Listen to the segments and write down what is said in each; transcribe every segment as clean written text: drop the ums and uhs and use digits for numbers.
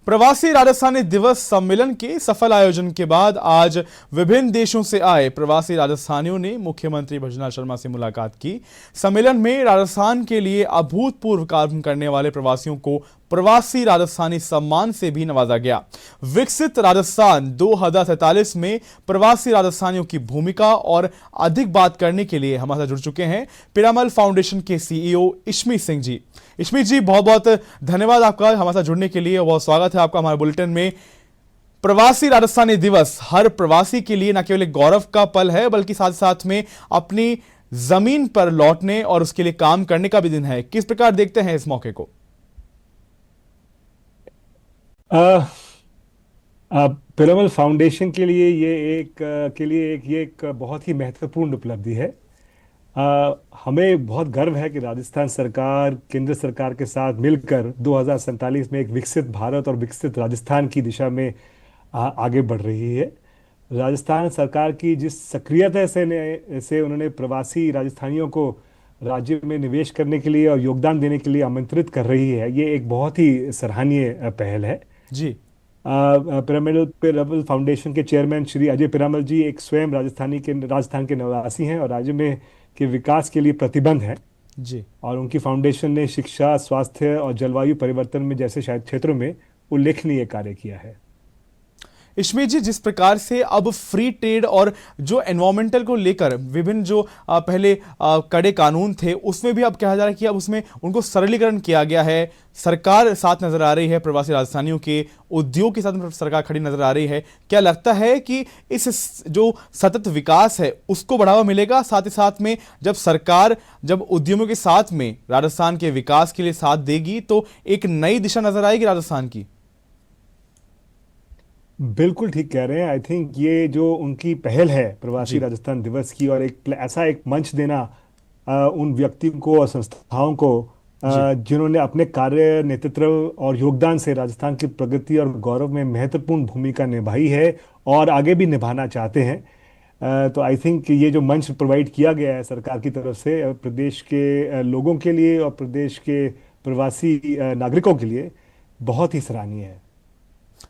प्रवासी राजस्थानी दिवस सम्मेलन के सफल आयोजन के बाद आज विभिन्न देशों से आए प्रवासी राजस्थानियों ने मुख्यमंत्री भजनलाल शर्मा से मुलाकात की। सम्मेलन में राजस्थान के लिए अभूतपूर्व कार्य करने वाले प्रवासियों को प्रवासी राजस्थानी सम्मान से भी नवाजा गया। विकसित राजस्थान 2047 में प्रवासी राजस्थानियों की भूमिका और अधिक बात करने के लिए हमारे साथ जुड़ चुके हैं पीरामल फाउंडेशन के सीईओ इशमी सिंह जी। इशमी जी, बहुत बहुत धन्यवाद आपका हमारे साथ जुड़ने के लिए। बहुत स्वागत है आपका हमारे बुलेटिन में। प्रवासी राजस्थानी दिवस हर प्रवासी के लिए न केवल एक गौरव का पल है, बल्कि साथ साथ में अपनी जमीन पर लौटने और उसके लिए काम करने का भी दिन है। किस प्रकार देखते हैं इस मौके को? पिरामल फाउंडेशन के लिए ये एक बहुत ही महत्वपूर्ण उपलब्धि है। हमें बहुत गर्व है कि राजस्थान सरकार केंद्र सरकार के साथ मिलकर 2047 में एक विकसित भारत और विकसित राजस्थान की दिशा में आगे बढ़ रही है। राजस्थान सरकार की जिस सक्रियता से उन्होंने प्रवासी राजस्थानियों को राज्य में निवेश करने के लिए और योगदान देने के लिए आमंत्रित कर रही है, ये एक बहुत ही सराहनीय पहल है जी। पिरामल फाउंडेशन के चेयरमैन श्री अजय पिरामल जी एक स्वयं राजस्थान के निवासी हैं और राज्य में के विकास के लिए प्रतिबद्ध है जी। और उनकी फाउंडेशन ने शिक्षा, स्वास्थ्य और जलवायु परिवर्तन में जैसे शायद क्षेत्रों में उल्लेखनीय कार्य किया है। इशमी जी, जिस प्रकार से अब फ्री ट्रेड और जो एनवायरमेंटल को लेकर विभिन्न जो पहले कड़े कानून थे, उसमें भी अब कहा जा रहा है कि अब उसमें उनको सरलीकरण किया गया है। सरकार साथ नजर आ रही है, प्रवासी राजस्थानियों के उद्योग के साथ सरकार खड़ी नजर आ रही है। क्या लगता है कि इस जो सतत विकास है उसको बढ़ावा मिलेगा? साथ ही साथ में जब सरकार उद्यमों के साथ में राजस्थान के विकास के लिए साथ देगी तो एक नई दिशा नजर आएगी राजस्थान की। बिल्कुल ठीक कह रहे हैं। आई थिंक ये जो उनकी पहल है प्रवासी जी। राजस्थान दिवस की और ऐसा एक मंच देना उन व्यक्तियों को और संस्थाओं को जी। जिन्होंने अपने कार्य, नेतृत्व और योगदान से राजस्थान की प्रगति और गौरव में महत्वपूर्ण भूमिका निभाई है और आगे भी निभाना चाहते हैं। तो आई थिंक ये जो मंच प्रोवाइड किया गया है सरकार की तरफ से प्रदेश के लोगों के लिए और प्रदेश के प्रवासी नागरिकों के लिए बहुत ही सराहनीय है।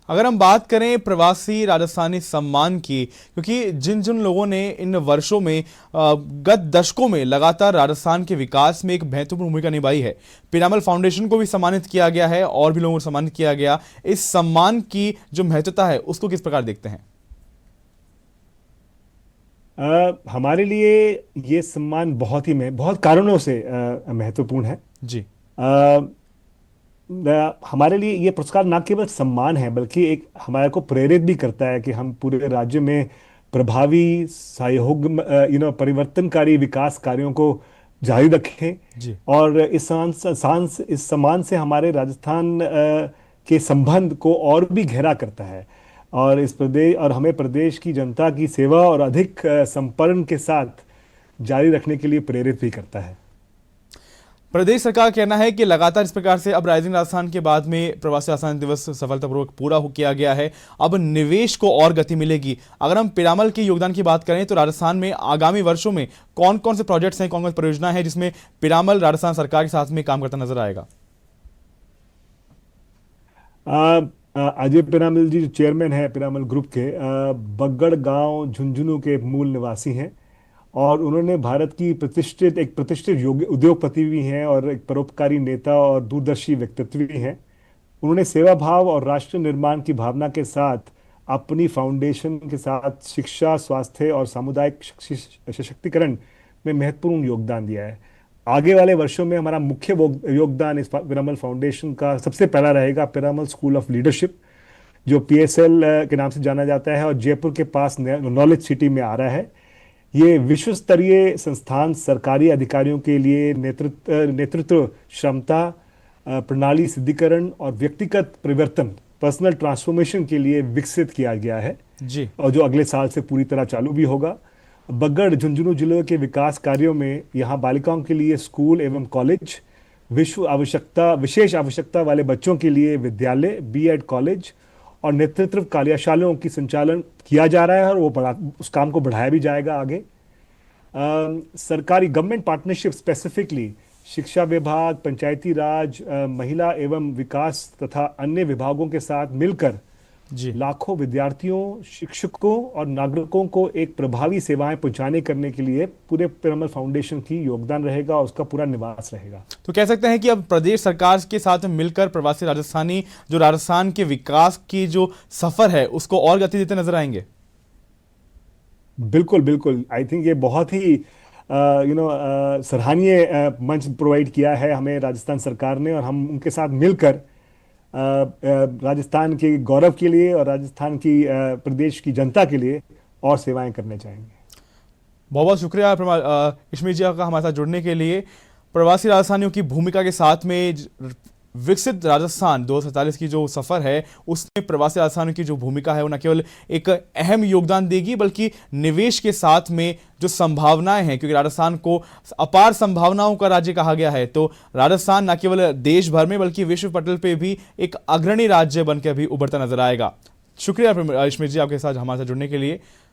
अगर हम बात करें प्रवासी राजस्थानी सम्मान की, क्योंकि जिन जिन लोगों ने इन वर्षों में गत दशकों में लगातार राजस्थान के विकास में एक महत्वपूर्ण भूमिका निभाई है, पीरामल फाउंडेशन को भी सम्मानित किया गया है और भी लोगों को सम्मानित किया गया। इस सम्मान की जो महत्वता है उसको किस प्रकार देखते हैं? हमारे लिए ये सम्मान बहुत कारणों से महत्वपूर्ण है। जी। हमारे लिए ये पुरस्कार ना केवल सम्मान है बल्कि एक हमारे को प्रेरित भी करता है कि हम पूरे राज्य में प्रभावी सहयोग परिवर्तनकारी विकास कार्यों को जारी रखें। जी। और इस सम्मान से हमारे राजस्थान के संबंध को और भी गहरा करता है और हमें प्रदेश की जनता की सेवा और अधिक संपर्क के साथ जारी रखने के लिए प्रेरित भी करता है। प्रदेश सरकार का कहना है कि लगातार इस प्रकार से अब राइजिंग राजस्थान के बाद में प्रवासी राजस्थान दिवस सफलतापूर्वक पूरा हो किया गया है। अब निवेश को और गति मिलेगी। अगर हम पीरामल के योगदान की बात करें तो राजस्थान में आगामी वर्षों में कौन कौन से प्रोजेक्ट्स हैं, कौन कौन सी परियोजनाएं हैं जिसमें पीरामल राजस्थान सरकार के साथ में काम करता नजर आएगा? अजय पिरामल जी जो चेयरमैन है पिरामल ग्रुप के, बगड़ गांव झुंझुनू के मूल निवासी हैं और उन्होंने भारत की एक प्रतिष्ठित उद्योगपति भी हैं और एक परोपकारी नेता और दूरदर्शी व्यक्तित्व भी हैं। उन्होंने सेवा भाव और राष्ट्र निर्माण की भावना के साथ अपनी फाउंडेशन के साथ शिक्षा, स्वास्थ्य और सामुदायिक सशक्तिकरण में महत्वपूर्ण योगदान दिया है। आगे वाले वर्षों में हमारा मुख्य योगदान इस पिरामल फाउंडेशन का सबसे पहला रहेगा पिरामल स्कूल ऑफ लीडरशिप, जो PSL के नाम से जाना जाता है और जयपुर के पास नॉलेज सिटी में आ रहा है। ये विश्व स्तरीय संस्थान सरकारी अधिकारियों के लिए नेतृत्व क्षमता, प्रणाली सिद्धिकरण और व्यक्तिगत परिवर्तन, पर्सनल ट्रांसफॉर्मेशन के लिए विकसित किया गया है जी। और जो अगले साल से पूरी तरह चालू भी होगा। बगड़ झुंझुनू जिलों के विकास कार्यों में यहाँ बालिकाओं के लिए स्कूल एवं कॉलेज, विशेष आवश्यकता वाले बच्चों के लिए विद्यालय, B.Ed कॉलेज और नेतृत्व कार्यशालाओं की संचालन किया जा रहा है और उस काम को बढ़ाया भी जाएगा आगे। सरकारी गवर्नमेंट पार्टनरशिप स्पेसिफिकली शिक्षा विभाग, पंचायती राज, महिला एवं विकास तथा अन्य विभागों के साथ मिलकर जी। लाखों विद्यार्थियों, शिक्षकों और नागरिकों को एक प्रभावी सेवाएं पहुंचाने करने के लिए पूरे पिरामल फाउंडेशन की योगदान रहेगा और उसका पूरा निवास रहेगा। तो कह सकते हैं कि अब प्रदेश सरकार के साथ मिलकर प्रवासी राजस्थानी जो राजस्थान के विकास की जो सफर है उसको और गति देते नजर आएंगे। बिल्कुल बिल्कुल, आई थिंक ये बहुत ही सराहनीय मंच प्रोवाइड किया है हमें राजस्थान सरकार ने, और हम उनके साथ मिलकर राजस्थान के गौरव के लिए और राजस्थान की प्रदेश की जनता के लिए और सेवाएं करने चाहेंगे। बहुत बहुत शुक्रिया इश्मीत जी का हमारे साथ जुड़ने के लिए। प्रवासी राजस्थानियों की भूमिका के साथ में विकसित राजस्थान 2047 की जो सफर है उसमें प्रवासी राजस्थानियों की जो भूमिका है वो न केवल एक अहम योगदान देगी बल्कि निवेश के साथ में जो संभावनाएं हैं, क्योंकि राजस्थान को अपार संभावनाओं का राज्य कहा गया है, तो राजस्थान न केवल देश भर में बल्कि विश्व पटल पे भी एक अग्रणी राज्य बनकर भी उभरता नजर आएगा। शुक्रिया इश्मीत जी आपके साथ हमारे साथ जुड़ने के लिए।